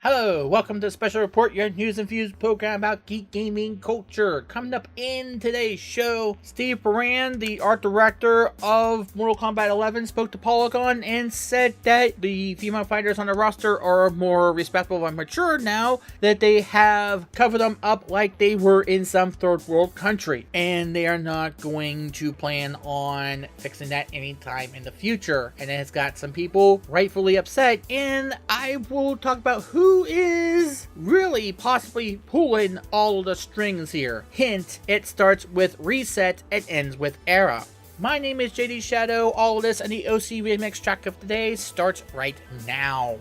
Hello, welcome to Special Report, your news infused program about geek gaming culture. Coming up in today's show, Steve Moran, the art director of Mortal Kombat 11, spoke to Polygon and said that the female fighters on the roster are more respectful and mature now that they have covered them up like they were in some third world country. And they are not going to plan on fixing that anytime in the future. And it has got some people rightfully upset, and I will talk about who is really possibly pulling all the strings here. Hint, it starts with Reset and ends with Era. My name is JD Shadow. All of this and the OC Remix track of the day starts right now.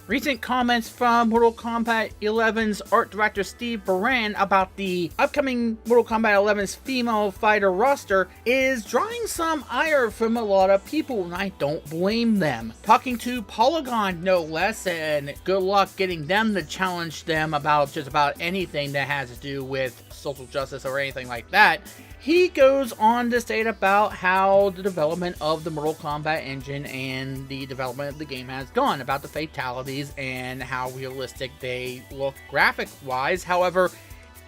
Recent comments from Mortal Kombat 11's art director Steve Moran about the upcoming Mortal Kombat 11's female fighter roster is drawing some ire from a lot of people, and I don't blame them. Talking to Polygon, no less, and good luck getting them to challenge them about just about anything that has to do with social justice or anything like that. He goes on to state about how the development of the Mortal Kombat engine and the development of the game has gone, about the fatalities and how realistic they look graphic-wise. However,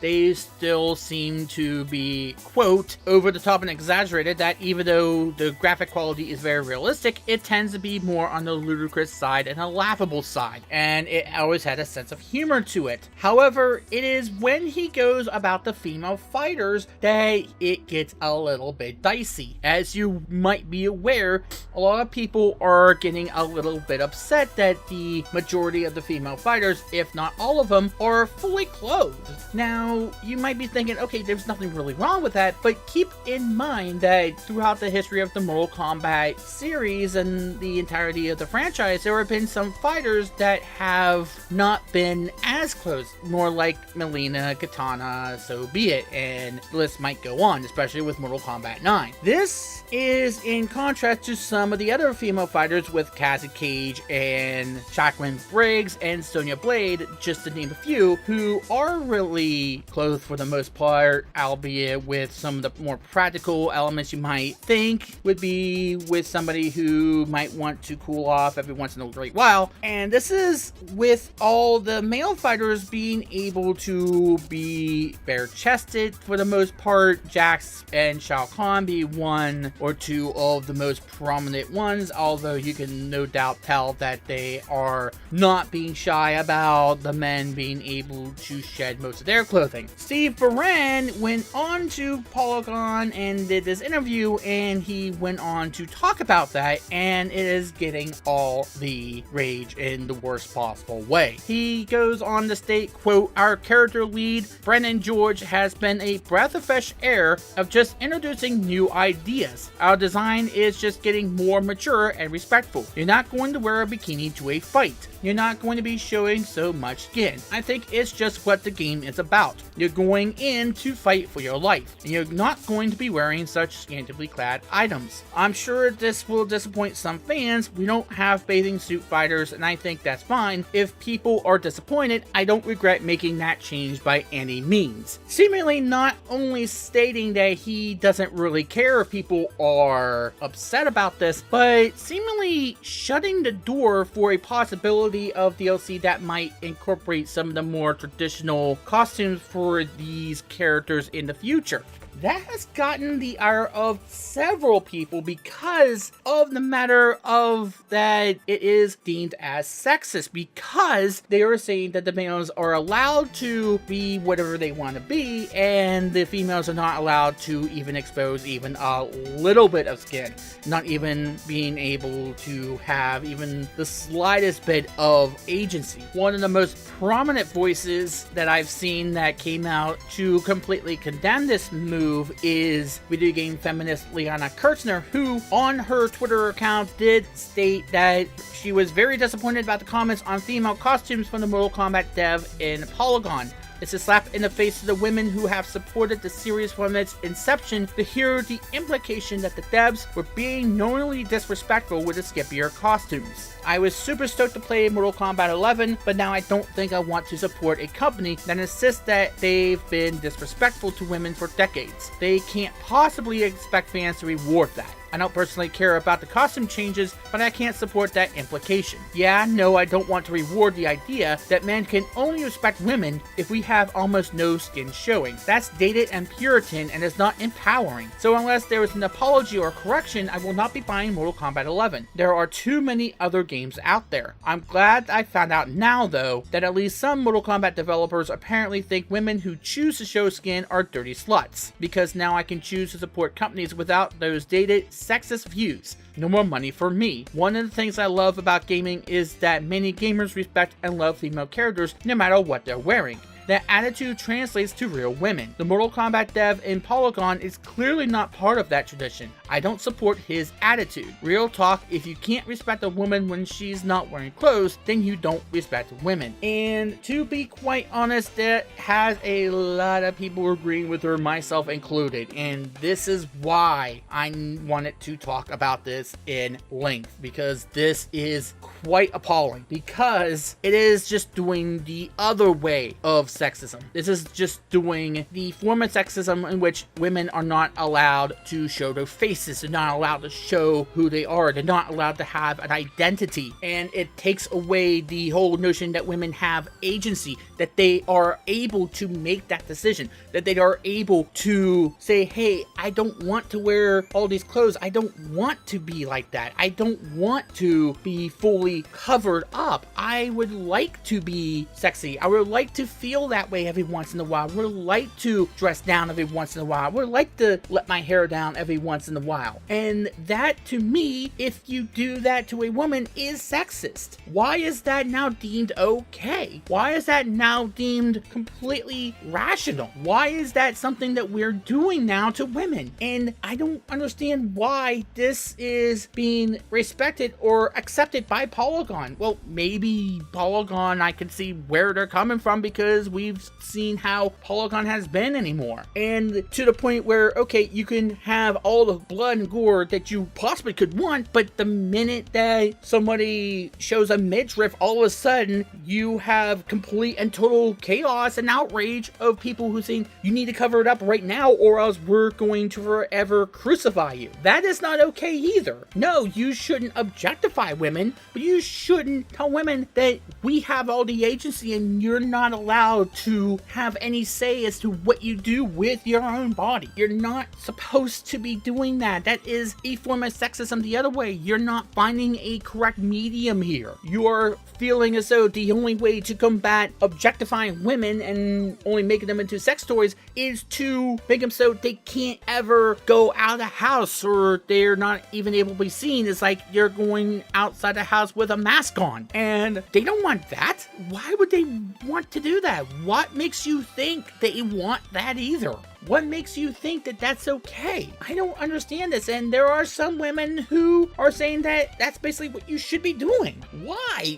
they still seem to be, quote, over the top and exaggerated, that even though the graphic quality is very realistic, it tends to be more on the ludicrous side and a laughable side, and it always had a sense of humor to it. However, it is when he goes about the female fighters that it gets a little bit dicey. As you might be aware, a lot of people are getting a little bit upset that the majority of the female fighters, if not all of them, are fully clothed. Now, you might be thinking, okay, there's nothing really wrong with that, but keep in mind that throughout the history of the Mortal Kombat series and the entirety of the franchise, there have been some fighters that have not been as close, more like Mileena, Katana, so be it, and the list might go on, especially with Mortal Kombat 9. This is in contrast to some of the other female fighters with Cassie Cage and Jacqueline Briggs and Sonya Blade, just to name a few, who are really clothed for the most part, albeit with some of the more practical elements you might think would be with somebody who might want to cool off every once in a great while. And this is with all the male fighters being able to be bare-chested for the most part. Jax and Shao Kahn be one or two of the most prominent ones, although you can no doubt tell that they are not being shy about the men being able to shed most of their clothing. Steve Moran went on to Polygon and did this interview, and he went on to talk about that, and it is getting all the rage in the worst possible way. He goes on to state, quote, "Our character lead, Brennan George, has been a breath of fresh air of just introducing new ideas. Our design is just getting more mature and respectful. You're not going to wear a bikini to a fight. You're not going to be showing so much skin. I think it's just what the game is about. You're going in to fight for your life, and you're not going to be wearing such scantily clad items. I'm sure this will disappoint some fans. We don't have bathing suit fighters, and I think that's fine. If people are disappointed, I don't regret making that change by any means." Seemingly not only stating that he doesn't really care if people are upset about this, but seemingly shutting the door for a possibility of DLC that might incorporate some of the more traditional costumes for these characters in the future. That has gotten the ire of several people because of the matter of that it is deemed as sexist, because they are saying that the males are allowed to be whatever they want to be and the females are not allowed to even expose even a little bit of skin, not even being able to have even the slightest bit of agency. One of the most prominent voices that I've seen that came out to completely condemn this move is video game feminist Liana Kirchner, who on her Twitter account did state that she was very disappointed about the comments on female costumes from the Mortal Kombat dev in Polygon. It's a slap in the face to the women who have supported the series from its inception to hear the implication that the devs were being knowingly disrespectful with the skippier costumes. I was super stoked to play Mortal Kombat 11, but now I don't think I want to support a company that insists that they've been disrespectful to women for decades. They can't possibly expect fans to reward that. I don't personally care about the costume changes, but I can't support that implication. Yeah, no, I don't want to reward the idea that men can only respect women if we have almost no skin showing. That's dated and Puritan and is not empowering. So unless there is an apology or correction, I will not be buying Mortal Kombat 11. There are too many other games out there. I'm glad I found out now, though, that at least some Mortal Kombat developers apparently think women who choose to show skin are dirty sluts, because now I can choose to support companies without those dated, sexist views. No more money for me. One of the things I love about gaming is that many gamers respect and love female characters no matter what they're wearing. That attitude translates to real women. The Mortal Kombat dev in Polygon is clearly not part of that tradition. I don't support his attitude. Real talk, if you can't respect a woman when she's not wearing clothes, then you don't respect women. And to be quite honest, that has a lot of people agreeing with her, myself included. And this is why I wanted to talk about this in length, because this is quite appalling, because it is just doing the other way of sexism. This is just doing the form of sexism in which women are not allowed to show their faces, they're not allowed to show who they are, they're not allowed to have an identity, and it takes away the whole notion that women have agency, that they are able to make that decision, that they are able to say, hey, I don't want to wear all these clothes, I don't want to be like that, I don't want to be fully covered up, I would like to be sexy, I would like to feel that way every once in a while, I would like to dress down every once in a while, I would like to let my hair down every once in a while. And that, to me, if you do that to a woman, is sexist. Why is that now deemed okay? Why is that now deemed completely rational? Why is that something that we're doing now to women? And I don't understand why this is being respected or accepted by Polygon. Well, maybe Polygon, I can see where they're coming from, because we've seen how Polygon has been anymore. And to the point where, okay, you can have all the blood and gore that you possibly could want, but the minute that somebody shows a midriff, all of a sudden you have complete and total chaos and outrage of people who saying you need to cover it up right now or else we're going to forever crucify you. That is not okay either. No, you shouldn't objectify women, but you shouldn't tell women that we have all the agency and you're not allowed to have any say as to what you do with your own body. You're not supposed to be doing that. That is a form of sexism the other way. You're not finding a correct medium here. You are feeling as though the only way to combat objectifying women and only making them into sex toys is to make them so they can't ever go out of the house, or they're not even able to be seen. It's like you're going outside the house with a mask on, and they don't want that. Why would they want to do that? What makes you think they want that either? What makes you think that that's okay? I don't understand this, and there are some women who are saying that that's basically what you should be doing. Why?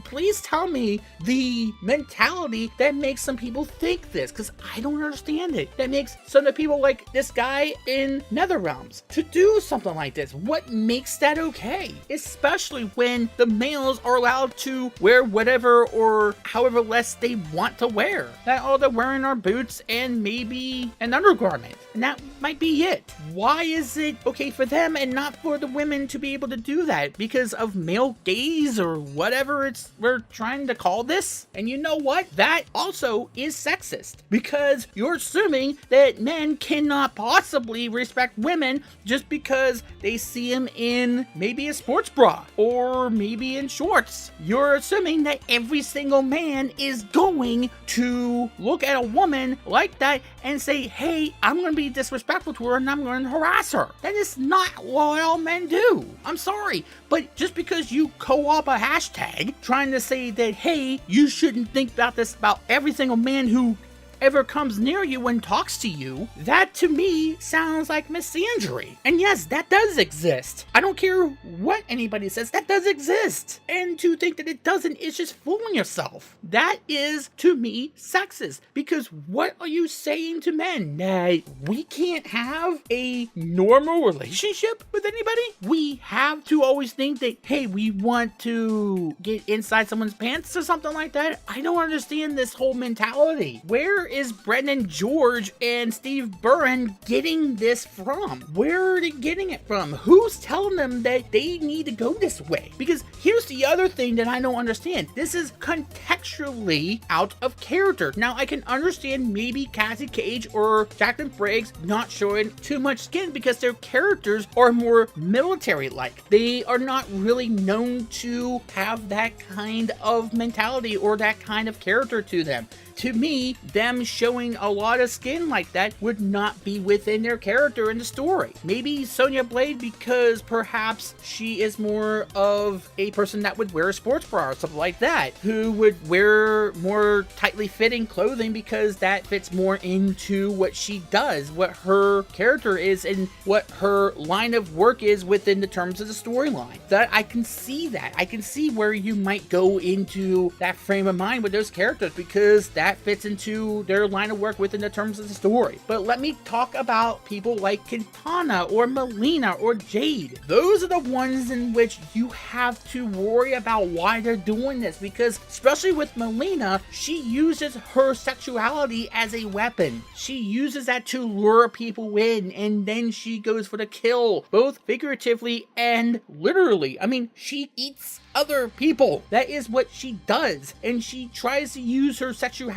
Please tell me the mentality that makes some people think this, because I don't understand it. That makes some of the people like this guy in NetherRealms to do something like this. What makes that okay? Especially when the males are allowed to wear whatever or however less they want to wear. That all they're wearing are boots and maybe an undergarment, and that might be it. Why is it okay for them and not for the women to be able to do that? Because of male gaze or whatever we're trying to call this? And you know what? That also is sexist, because you're assuming that men cannot possibly respect women just because they see them in maybe a sports bra or maybe in shorts. You're assuming that every single man is going to look at a woman like that and say, hey, I'm going to be disrespectful to her and I'm going to harass her. That is not what all men do. I'm sorry, but just because you co-op a hashtag trying to say that, hey, you shouldn't think about this about every single man who ever comes near you and talks to you, that to me sounds like misandry. And yes, that does exist. I don't care what anybody says, that does exist. And to think that it doesn't is just fooling yourself. That is, to me, sexist. Because what are you saying to men? That we can't have a normal relationship with anybody? We have to always think that, hey, we want to get inside someone's pants or something like that? I don't understand this whole mentality. Where is Brendan George and Steve Burren getting this from? Where are they getting it from? Who's telling them that they need to go this way? Because here's the other thing that I don't understand. This is contextually out of character. Now, I can understand maybe Cassie Cage or Jacqueline Briggs not showing too much skin because their characters are more military-like. They are not really known to have that kind of mentality or that kind of character to them. To me, them showing a lot of skin like that would not be within their character in the story. Maybe Sonya Blade, because perhaps she is more of a person that would wear a sports bra or something like that, who would wear more tightly fitting clothing because that fits more into what she does, what her character is, and what her line of work is within the terms of the storyline. That I can see that. I can see where you might go into that frame of mind with those characters because that fits into their line of work within the terms of the story. But let me talk about people like Kitana or Melina or Jade. Those are the ones in which you have to worry about why they're doing this, because especially with Melina, she uses her sexuality as a weapon. She uses that to lure people in, and then she goes for the kill, both figuratively and literally. I mean, she eats other people. That is what she does, and she tries to use her sexuality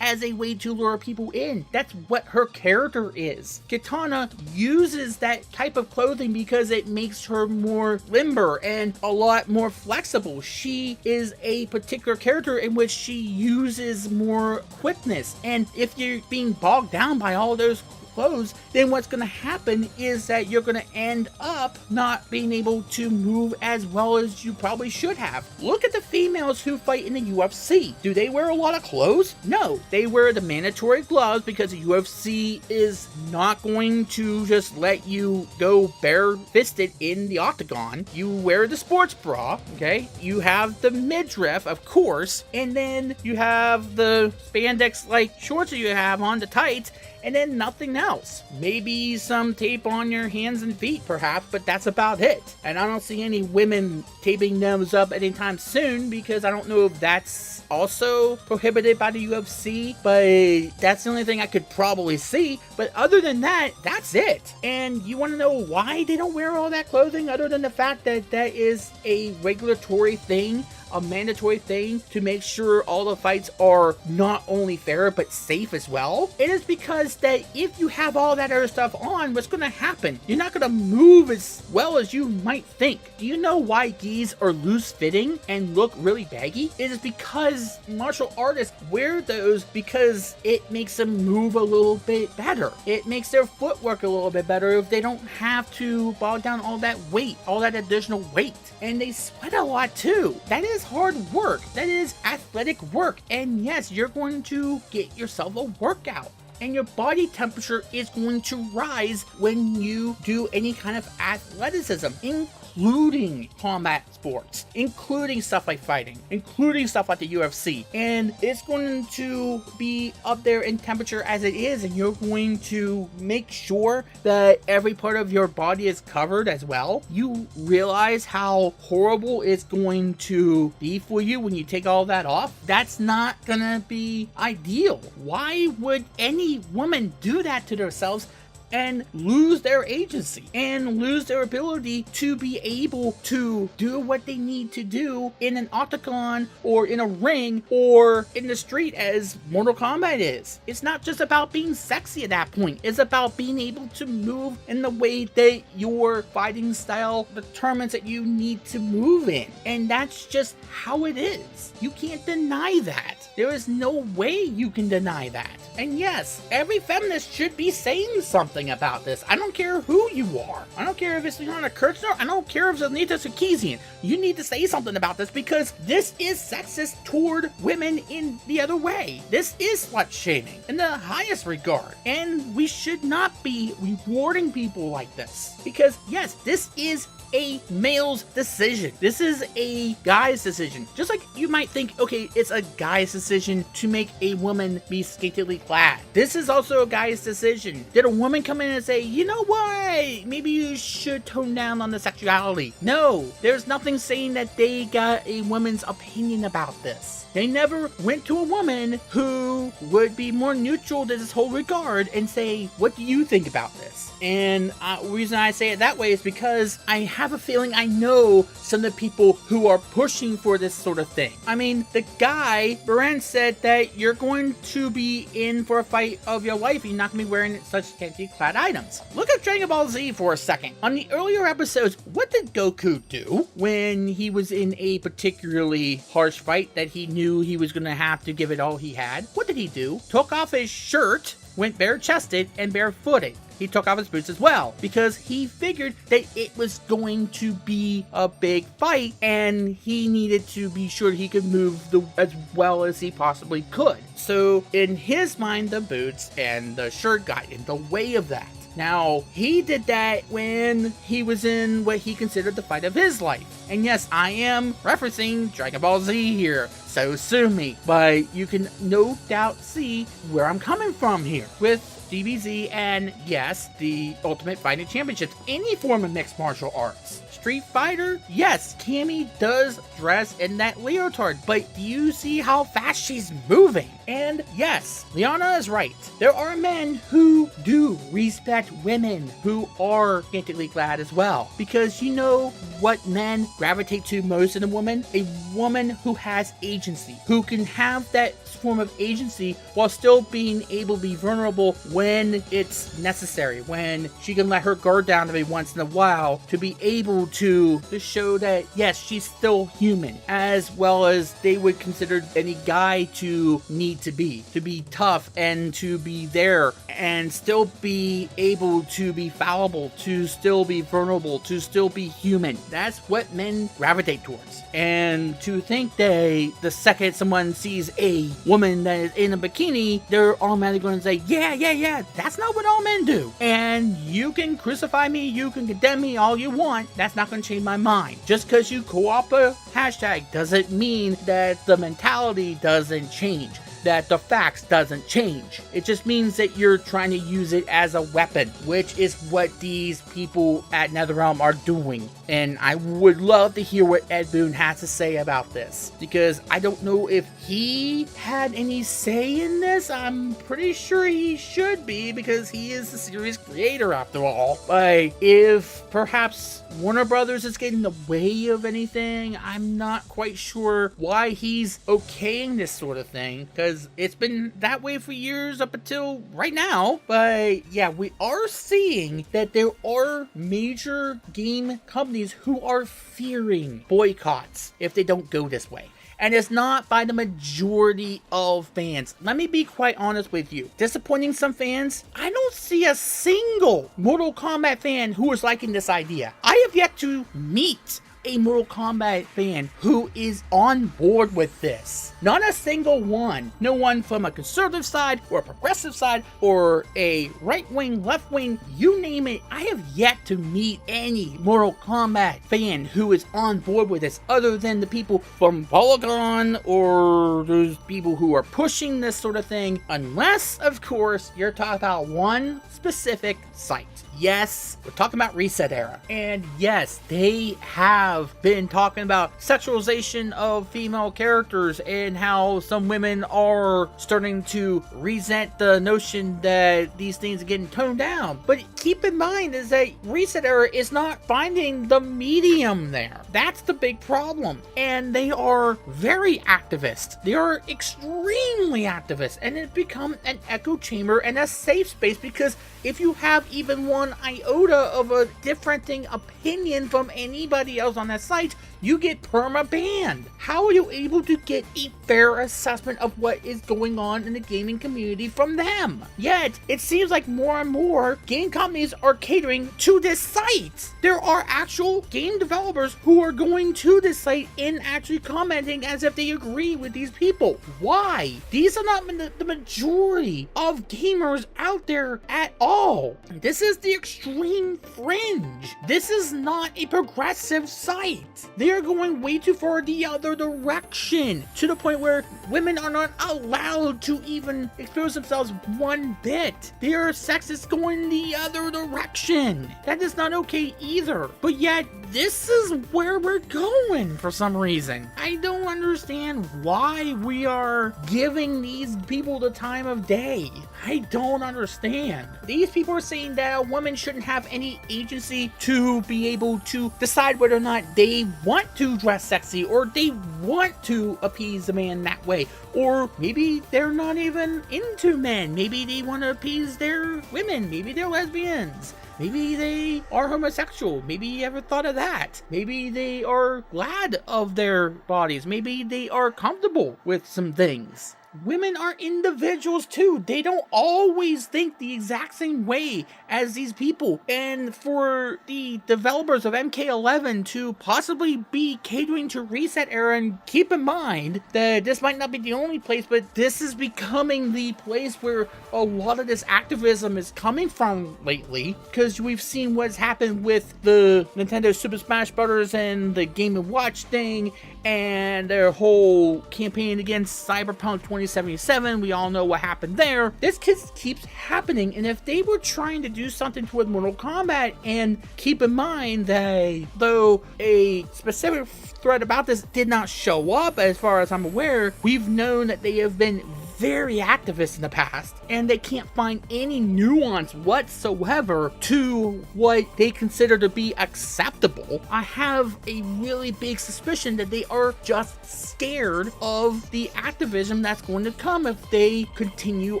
as a way to lure people in. That's what her character is. Kitana uses that type of clothing because it makes her more limber and a lot more flexible. She is a particular character in which she uses more quickness, and if you're being bogged down by all those clothes, then what's going to happen is that you're going to end up not being able to move as well as you probably should have. Look at the females who fight in the UFC. Do they wear a lot of clothes? No. They wear the mandatory gloves because the UFC is not going to just let you go bare-fisted in the octagon. You wear the sports bra, okay? You have the midriff, of course, and then you have the spandex-like shorts that you have on, the tights, and then nothing else. Maybe some tape on your hands and feet, perhaps, but that's about it. And I don't see any women taping those up anytime soon because I don't know if that's also prohibited by the UFC, but that's the only thing I could probably see. But other than that, that's it. And you want to know why they don't wear all that clothing other than the fact that that is a regulatory thing, a mandatory thing to make sure all the fights are not only fair but safe as well? It is because that if you have all that other stuff on, what's going to happen? You're not going to move as well as you might think. Do you know why gis are loose fitting and look really baggy? It is because martial artists wear those because it makes them move a little bit better. It makes their footwork a little bit better if they don't have to bog down all that weight, all that additional weight. And they sweat a lot too. That is hard work. That is athletic work. And yes, you're going to get yourself a workout. And your body temperature is going to rise when you do any kind of athleticism, including combat sports, including stuff like fighting, including stuff like the UFC. And it's going to be up there in temperature as it is, and you're going to make sure that every part of your body is covered as well. You realize how horrible it's going to be for you when you take all that off. That's not gonna be ideal. Why would any woman do that to themselves and lose their agency and lose their ability to be able to do what they need to do in an octagon or in a ring or in the street as Mortal Kombat is? It's not just about being sexy at that point. It's about being able to move in the way that your fighting style determines that you need to move in. And that's just how it is. You can't deny that. There is no way you can deny that. And yes, every feminist should be saying something about this. I don't care who you are. I don't care if it's Liana Kirchner. I don't care if it's Anita Sarkeesian. You need to say something about this because this is sexist toward women in the other way. This is slut shaming in the highest regard. And we should not be rewarding people like this because yes, this is a male's decision. This is a guy's decision. Just like you might think, okay, it's a guy's decision to make a woman be scantily clad. This is also a guy's decision. Did a woman come come in and say, you know what, maybe you should tone down on the sexuality. No, there's nothing saying that they got a woman's opinion about this. They never went to a woman who would be more neutral to this whole regard and say, what do you think about this? And the reason I say it that way is because I have a feeling I know some of the people who are pushing for this sort of thing. I mean, the guy, Baran, said that you're going to be in for a fight of your life. You're not going to be wearing such scantily clad items. Look at Dragon Ball Z for a second. On the earlier episodes, what did Goku do when he was in a particularly harsh fight that he knew he was going to have to give it all he had? What did he do? Took off his shirt, went bare-chested and barefooted. He took off his boots as well because he figured that it was going to be a big fight and he needed to be sure he could move as well as he possibly could. So in his mind, the boots and the shirt got in the way of that. Now, he did that when he was in what he considered the fight of his life. And yes, I am referencing Dragon Ball Z here, so sue me. But you can no doubt see where I'm coming from here with DBZ and, yes, the Ultimate Fighting Championships, any form of mixed martial arts. Street Fighter, yes, Cammy does dress in that leotard, but do you see how fast she's moving? And yes, Liana is right. There are men who do respect women who are scantily clad as well. Because you know what men gravitate to most in a woman? A woman who has agency, who can have that form of agency while still being able to be vulnerable when it's necessary, when she can let her guard down every once in a while to be able to show that yes, she's still human, as well as they would consider any guy to need to be tough and to be there and still be able to be fallible, to still be vulnerable, to still be human. That's what men gravitate towards. And to think that the second someone sees a woman that is in a bikini, they're automatically going to say, yeah, that's not what all men do. And you can crucify me, you can condemn me all you want, that's not going to change my mind. Just because you co-op a hashtag doesn't mean that the mentality doesn't change, that the facts doesn't change. It just means that you're trying to use it as a weapon, which is what these people at NetherRealm are doing. And I would love to hear what Ed Boon has to say about this, because I don't know if he had any say in this. I'm pretty sure he should be, because he is the series creator after all. But if perhaps Warner Brothers is getting in the way of anything, I'm not quite sure why he's okaying this sort of thing, because it's been that way for years up until right now. But yeah, we are seeing that there are major game companies who are fearing boycotts if they don't go this way. And it's not by the majority of fans. Let me be quite honest with you. Disappointing some fans, I don't see a single Mortal Kombat fan who is liking this idea. I have yet to meet a Mortal Kombat fan who is on board with this. Not a single one. No one from a conservative side or a progressive side or a right wing, left wing, you name it. I have yet to meet any Mortal Kombat fan who is on board with this, other than the people from Polygon or those people who are pushing this sort of thing, unless of course you're talking about one specific site. Yes, we're talking about Reset Era. And yes, they have been talking about sexualization of female characters and how some women are starting to resent the notion that these things are getting toned down. But keep in mind is that Reset Era is not finding the medium there. That's the big problem. And they are very activist. They are extremely activist. And it's become an echo chamber and a safe space, because if you have even one iota of a differing opinion from anybody else on that site, you get perma-banned. How are you able to get a fair assessment of what is going on in the gaming community from them? Yet, it seems like more and more game companies are catering to this site. There are actual game developers who are going to this site and actually commenting as if they agree with these people. Why? These are not the majority of gamers out there at all. This is the the extreme fringe. This is not a progressive site. They are going way too far the other direction, to the point where women are not allowed to even expose themselves one bit. Their sex is going the other direction. That is not okay either. But yet, this is where we're going for some reason. I don't understand why we are giving these people the time of day. I don't understand. These people are saying that a woman shouldn't have any agency to be able to decide whether or not they want to dress sexy or they want to appease the man that way. Or maybe they're not even into men. Maybe they want to appease their women. Maybe they're lesbians. Maybe they are homosexual. Maybe you ever thought of that? Maybe they are glad of their bodies. Maybe they are comfortable with some things. Women are individuals too. They don't always think the exact same way as these people. And for the developers of MK11 to possibly be catering to Reset Era, and keep in mind that this might not be the only place, but this is becoming the place where a lot of this activism is coming from lately, because we've seen what's happened with the Nintendo Super Smash Bros. And the Game & Watch thing, and their whole campaign against Cyberpunk 2077. We all know what happened there. This keeps happening, and if they were trying to do something toward Mortal Kombat, and keep in mind that though a specific thread about this did not show up as far as I'm aware, we've known that they have been very activist in the past, and they can't find any nuance whatsoever to what they consider to be acceptable. I have a really big suspicion that they are just scared of the activism that's going to come if they continue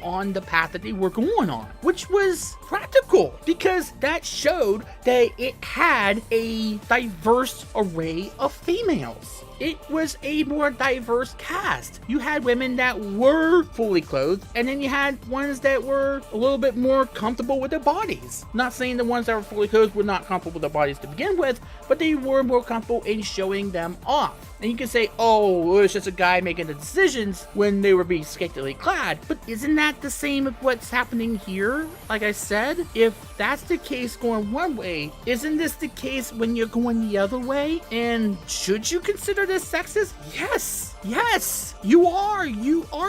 on the path that they were going on, which was practical, because that showed that it had a diverse array of females. It was a more diverse cast. You had women that were fully clothed, and then you had ones that were a little bit more comfortable with their bodies. Not saying the ones that were fully clothed were not comfortable with their bodies to begin with, but they were more comfortable in showing them off. And you can say, oh, well, it's just a guy making the decisions when they were being scantily clad. But isn't that the same with what's happening here? Like I said, if that's the case going one way, isn't this the case when you're going the other way? And should you consider this sexist? Yes. Yes, you are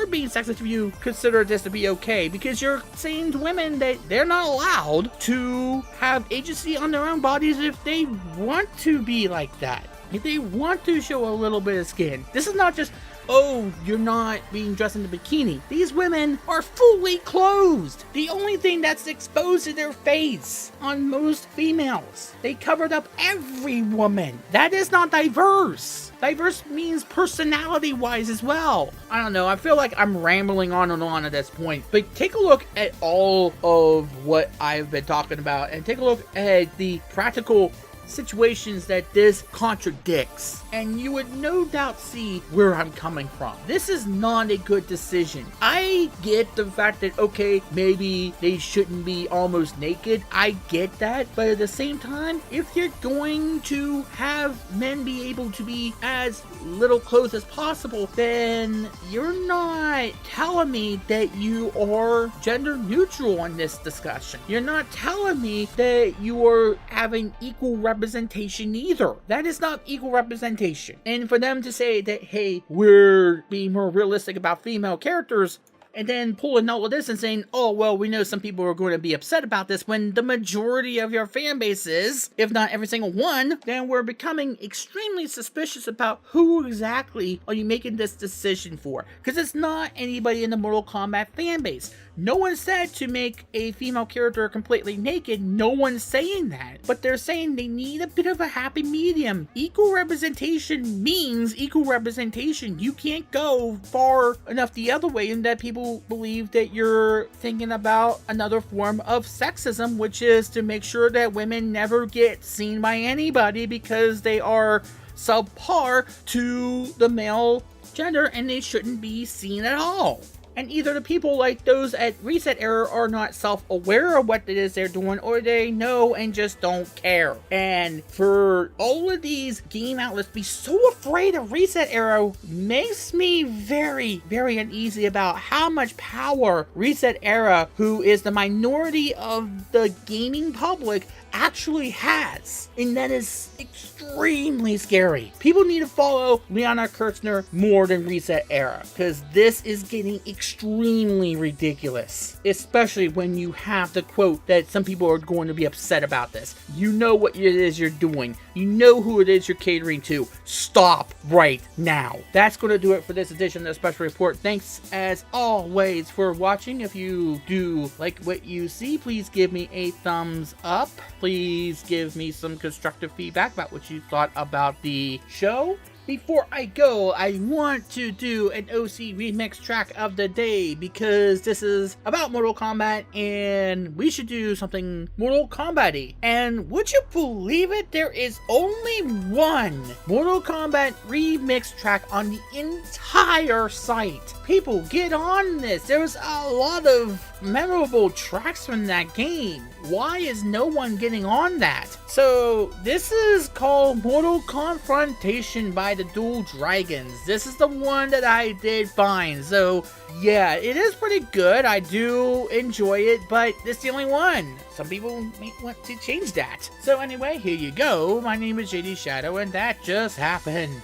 being sexist if you consider this to be okay, because you're saying to women that they're not allowed to have agency on their own bodies if they want to be like that. If they want to show a little bit of skin. This is not just, oh, you're not being dressed in a bikini. These women are fully clothed. The only thing that's exposed is their face on most females. They covered up every woman. That is not diverse. Diverse means personality-wise as well. I don't know, I feel like I'm rambling on and on at this point, but take a look at all of what I've been talking about, and take a look at the practical situations that this contradicts, and you would no doubt see where I'm coming from. This is not a good decision. I get the fact that, okay, maybe they shouldn't be almost naked. I get that, but at the same time, if you're going to have men be able to be as little clothes as possible, then you're not telling me that you are gender neutral on this discussion. You're not telling me that you are having equal representation either. That is not equal representation. And for them to say that, hey, we're being more realistic about female characters, and then pulling all of this and saying, oh, well, we know some people are going to be upset about this, when the majority of your fan base is, if not every single one, then we're becoming extremely suspicious about who exactly are you making this decision for. Because it's not anybody in the Mortal Kombat fan base. No one said to make a female character completely naked. No one's saying that. But they're saying they need a bit of a happy medium. Equal representation means equal representation. You can't go far enough the other way and that people believe that you're thinking about another form of sexism, which is to make sure that women never get seen by anybody because they are subpar to the male gender and they shouldn't be seen at all. And either the people like those at Reset Era are not self-aware of what it is they're doing, or they know and just don't care. And for all of these game outlets to be so afraid of Reset Era makes me very, very uneasy about how much power Reset Era, who is the minority of the gaming public, actually has. And that is extremely scary. People need to follow Liana Kirchner more than Reset Era, because this is getting extremely ridiculous. Especially when you have the quote that some people are going to be upset about this. You know what it is you're doing. You know who it is you're catering to. Stop right now. That's going to do it for this edition of the Special Report. Thanks as always for watching. If you do like what you see, please give me a thumbs up. Please give me some constructive feedback about what you thought about the show. Before I go, I want to do an OC remix track of the day, because this is about Mortal Kombat and we should do something Mortal Kombat-y. And would you believe it? There is only one Mortal Kombat remix track on the entire site. People, get on this. There's a lot of memorable tracks from that game. Why is no one getting on that? So this is called Mortal Confrontation by the Dual Dragons. This is the one that I did find. So yeah, it is pretty good. I do enjoy it, but it's the only one. Some people may want to change that. So anyway, here you go. My name is JD Shadow, and that just happened.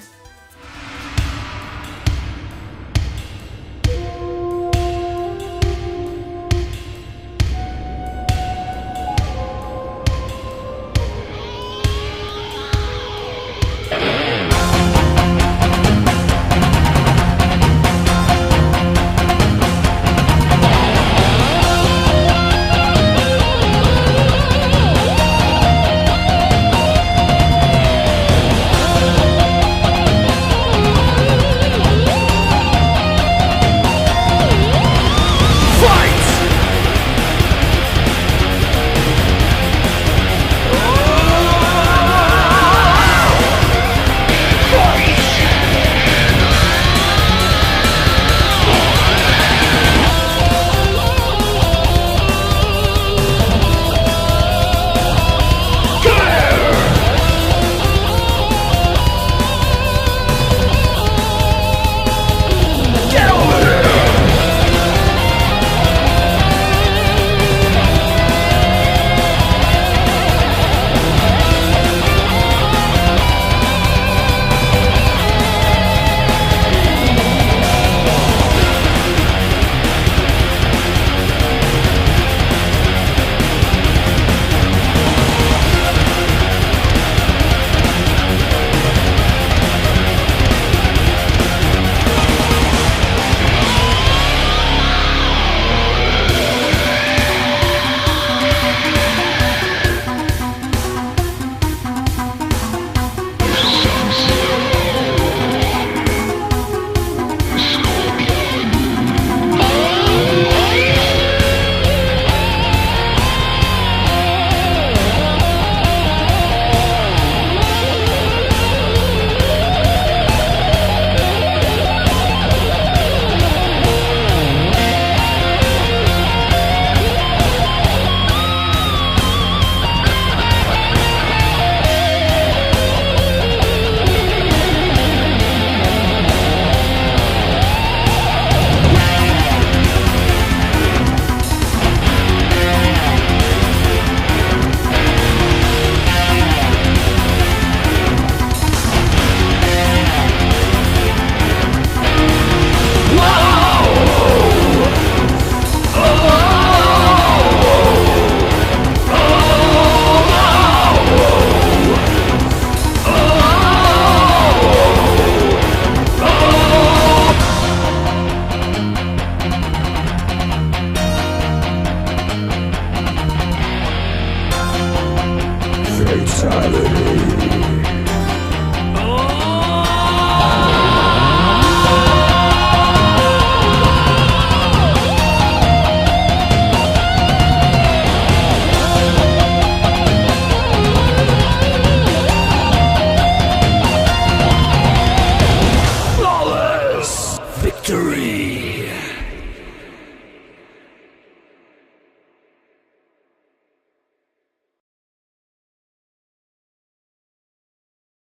Fatality.